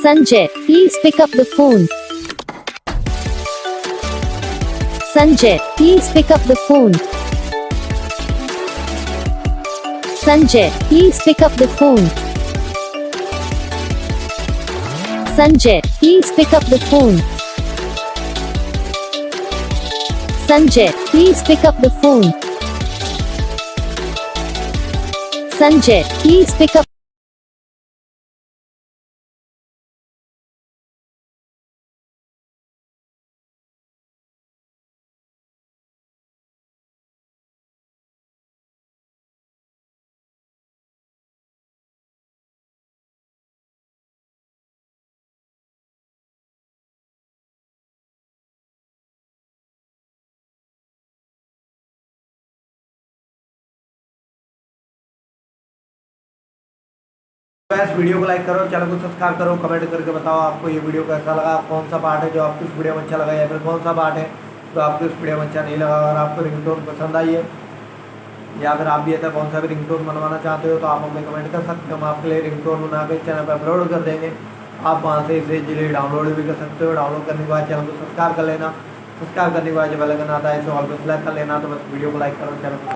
Sanjay, please pick up the phone. Sanjay, please pick up the phone. Sanjay, please pick up the phone. Sanjay, please pick up the phone. Sanjay, please pick up the phone. Sanjay, please pick up. इस video को like करो, channel को subscribe करो, comment करके बताओ आपको ये video कैसा लगा, कौन सा पार्ट है जो आपको इस वीडियो में अच्छा लगा या फिर कौन सा पार्ट है जो आपको इस वीडियो में अच्छा नहीं लगा। अगर आपको रिंगटोन पसंद आई है या फिर आप भी ऐसा कौन सा भी रिंगटोन बनवाना चाहते हो तो आप हमें कमेंट कर सकते हो। हम आपके लिए रिंगटोन बना के चैनल पर अपलोड कर देंगे। आप वहाँ से इसे इजीली डाउनलोड भी कर सकते हो। डाउनलोड करने के बाद चैनल को सब्सक्राइब कर लेना। सब्सक्राइब करने के बाद जो बेल आइकन आता है इसे ऑल पे सेलेक्ट कर लेना। तो बस वीडियो को लाइक करो, चैनल